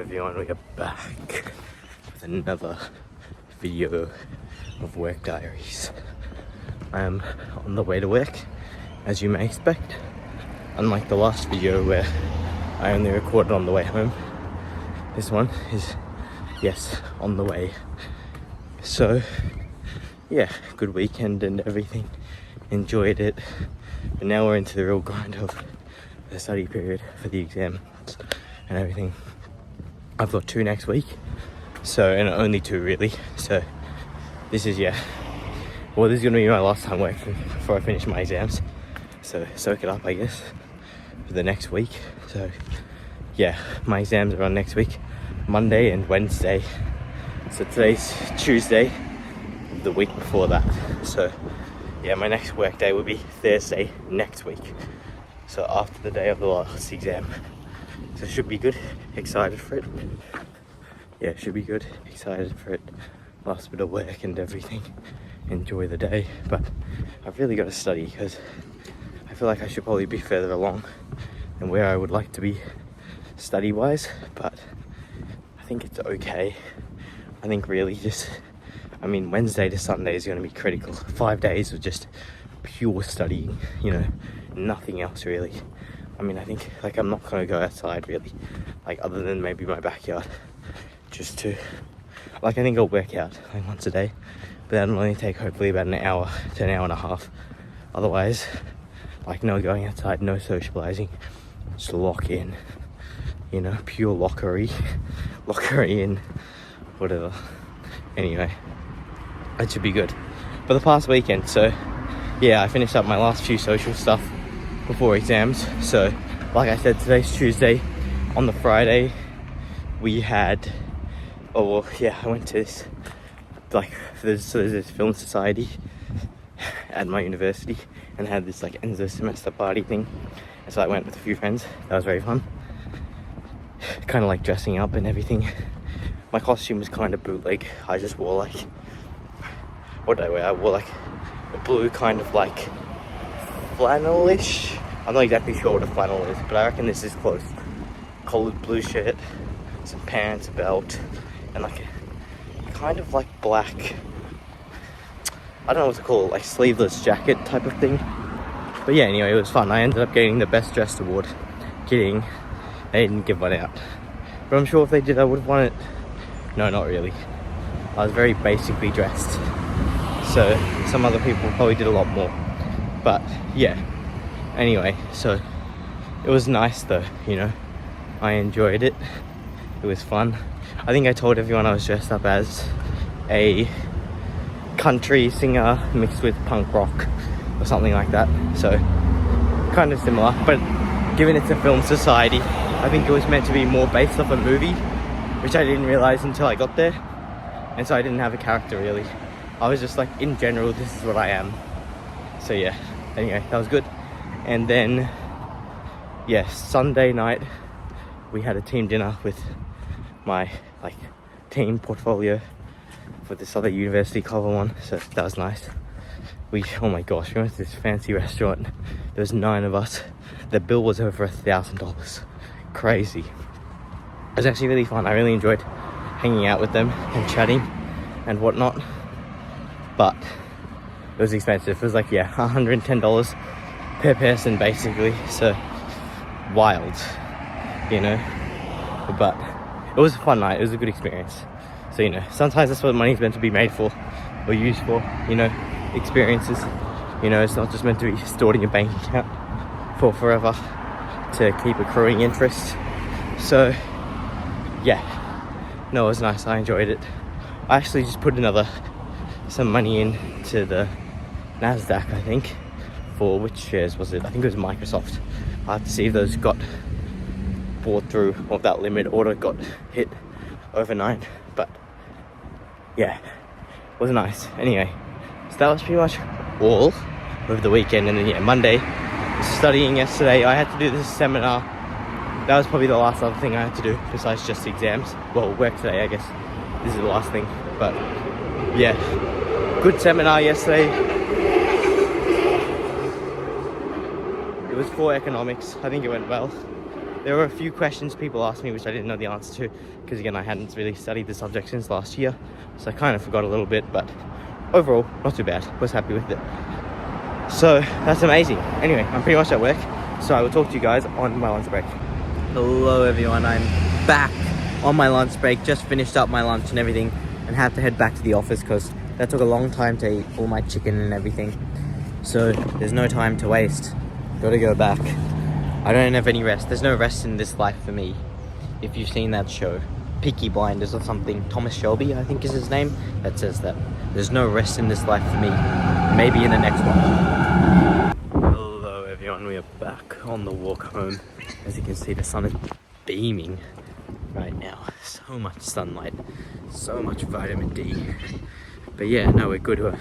everyone, we are back with another video of work diaries. I am on the way to work, as you may expect. Unlike the last video where I only recorded on the way home, this one is, yes, on the way. So, yeah, good weekend and everything. Enjoyed it. But now we're into the real grind of the study period for the exams and everything. I've got 2 next week, so, and only 2 really. So this is, well, this is gonna be my last time working before I finish my exams. So soak it up, I guess, for the next week. So yeah, my exams are on next week, Monday and Wednesday. So today's Tuesday, the week before that. So yeah, my next work day will be Thursday next week. So after the day of the last exam. So it should be good, excited for it. Yeah, it should be good, excited for it. Last bit of work and everything. Enjoy the day, but I've really got to study because I feel like I should probably be further along than where I would like to be study-wise, but I think it's okay. I think really Wednesday to Sunday is going to be critical. 5 days of just pure studying, nothing else really. I think I'm not going to go outside really, other than maybe my backyard, just to, I think I'll work out once a day, but that'll only take hopefully about an hour to an hour and a half. Otherwise, no going outside, no socializing, just lock in, pure lockery in, whatever. Anyway, that should be good. But the past weekend, so yeah, I finished up my last few social stuff before exams. So like I said, today's Tuesday. On the Friday we had, I went to this there's this film society at my university and had this end of the semester party thing, and so I went with a few friends. That was very fun, kind of dressing up and everything. My costume was kind of bootleg. I just wore what did I wear? I wore a blue kind of flannel-ish. I'm not exactly sure what a flannel is, but I reckon this is close. Collared blue shirt, some pants, a belt, and a kind of black, I don't know what to call it, sleeveless jacket type of thing. But yeah, anyway, it was fun. I ended up getting the best dressed award. Kidding, they didn't give one out. But I'm sure if they did, I would have won it. No, not really. I was very basically dressed. So some other people probably did a lot more. But yeah, anyway, so it was nice though, I enjoyed it. It was fun. I think I told everyone I was dressed up as a country singer mixed with punk rock or something like that. So kind of similar, but given it's a film society, I think it was meant to be more based off a movie, which I didn't realize until I got there. And so I didn't have a character really. I was just in general, this is what I am. So yeah, anyway, that was good. And then, Sunday night, we had a team dinner with my, team portfolio for this other university cover one. So that was nice. Oh my gosh, we went to this fancy restaurant. There was 9 of us. The bill was over $1,000. Crazy. It was actually really fun. I really enjoyed hanging out with them and chatting and whatnot. But it was expensive. It was $110 per person basically. So wild, But it was a fun night. It was a good experience. So, sometimes that's what money's meant to be made for or used for, experiences. It's not just meant to be stored in your bank account for forever to keep accruing interest. So yeah, no, it was nice. I enjoyed it. I actually just put some money into the NASDAQ, I think, for which shares was it? I think it was Microsoft. I have to see if those got bought through, or that limit order got hit overnight. But yeah, it was nice. Anyway, so that was pretty much all over the weekend. And then Monday, studying yesterday. I had to do this seminar. That was probably the last other thing I had to do besides just exams. Well, work today, I guess. This is the last thing. But yeah, good seminar yesterday. It was for economics. I think it went well. there were a few questions people asked me which I didn't know the answer to, because again, I hadn't really studied the subject since last year, so I kind of forgot a little bit, but overall, not too bad. Was happy with it. So that's amazing. Anyway, I'm pretty much at work, so I will talk to you guys on my lunch break. Hello everyone, I'm back on my lunch break. Just finished up my lunch and everything, and had to head back to the office because that took a long time to eat all my chicken and everything. So there's no time to waste. Gotta go back. I don't have any rest. There's no rest in this life for me. If you've seen that show, Peaky Blinders or something, Thomas Shelby, I think is his name, that says that. There's no rest in this life for me. Maybe in the next one. Hello everyone, we are back on the walk home. As you can see, the sun is beaming right now. So much sunlight, so much vitamin D. But yeah, no, we're good. We're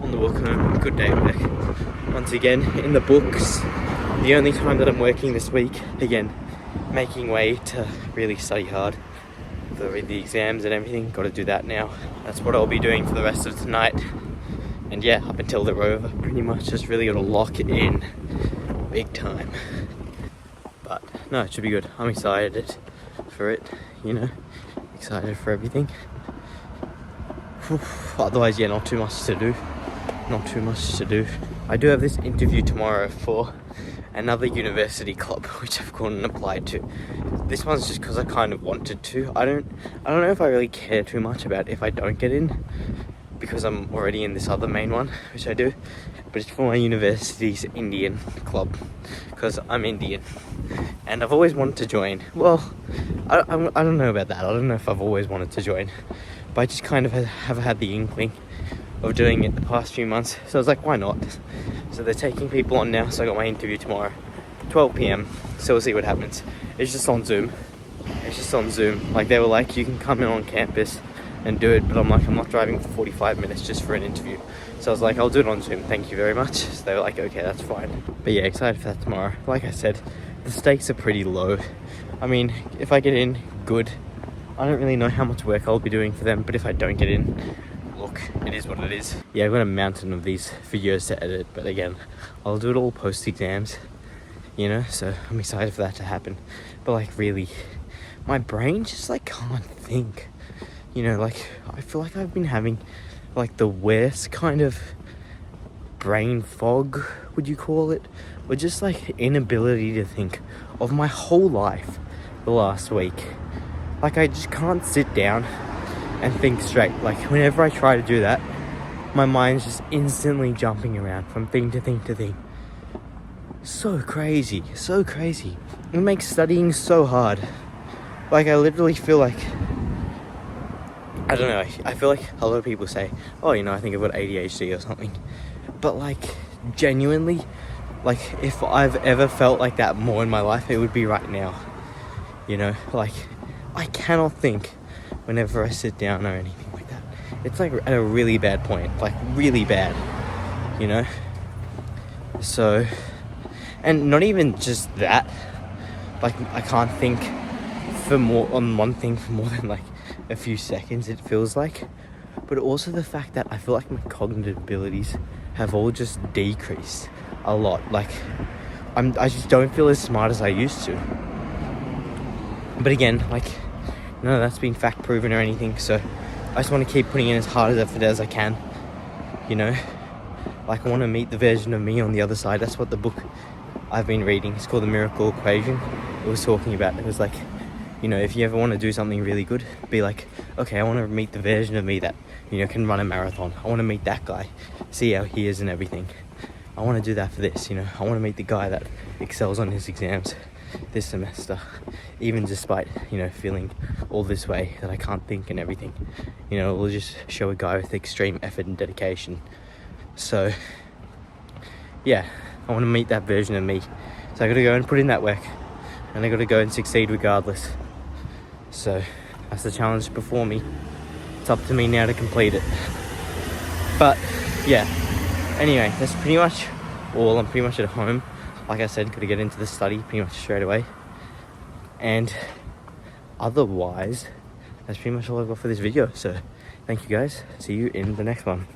on the walk home. Good day at work. Once again, in the books. The only time that I'm working this week, again, making way to really study hard for the exams and everything. Got to do that now. That's what I'll be doing for the rest of tonight. And yeah, up until they're over, pretty much just really got to lock it in big time. But no, it should be good. I'm excited for it, you know, excited for everything. Otherwise, yeah, not too much to do. Not too much to do. I do have this interview tomorrow for another university club, which I've gone and applied to. This one's just because I kind of wanted to. I don't know if I really care too much about if I don't get in, because I'm already in this other main one, which I do. But it's for my university's Indian club, because I'm Indian, and I've always wanted to join. Well, I don't know about that. I don't know if I've always wanted to join, but I just kind of have had the inkling of doing it the past few months, so I was like, why not? So they're taking people on now, so I got my interview tomorrow, 12 p.m, so we'll see what happens. It's just on Zoom. Like, they were like, you can come in on campus and do it, but I'm like, I'm not driving for 45 minutes just for an interview. So I was like, I'll do it on Zoom, thank you very much. So they were like, okay, that's fine. But yeah, excited for that tomorrow. Like I said, the stakes are pretty low. I mean, if I get in, good. I don't really know how much work I'll be doing for them, but if I don't get in, look, it is what it is. Yeah, I've got a mountain of these videos to edit, but again, I'll do it all post-exams, you know, so I'm excited for that to happen. But like, really, my brain just like can't think, you know, like, I feel like I've been having like the worst kind of brain fog, would you call it, or just like inability to think of my whole life the last week. Like, I just can't sit down and think straight. Like, whenever I try to do that, my mind's just instantly jumping around from thing to thing to thing. So crazy. It makes studying so hard. Like, I literally feel like, I don't know, I feel like a lot of people say, oh, you know, I think I've got ADHD or something. But like, genuinely, like, if I've ever felt like that more in my life, it would be right now. You know, like, I cannot think whenever I sit down or anything like that. It's like at a really bad point, like really bad, you know? So, and not even just that, like, I can't think on one thing for more than like a few seconds, it feels like. But also the fact that I feel like my cognitive abilities have all just decreased a lot. Like, I just don't feel as smart as I used to. But again, like, none of that's been fact proven or anything, so I just want to keep putting in as hard effort as I can, you know? Like, I want to meet the version of me on the other side. That's what the book I've been reading, it's called The Miracle Equation, it was talking about. It was like, you know, if you ever want to do something really good, be like, okay, I want to meet the version of me that, you know, can run a marathon. I want to meet that guy, see how he is and everything. I want to do that for this, you know? I want to meet the guy that excels on his exams this semester, even despite, you know, feeling all this way that I can't think and everything. You know, we'll just show a guy with extreme effort and dedication. So yeah, I want to meet that version of me. So I got to go and put in that work, and I got to go and succeed regardless. So that's the challenge before me. It's up to me now to complete it. But yeah, anyway, that's pretty much all. I'm pretty much at home. Like I said, got to get into the study pretty much straight away. And otherwise, that's pretty much all I've got for this video. So thank you guys. See you in the next one.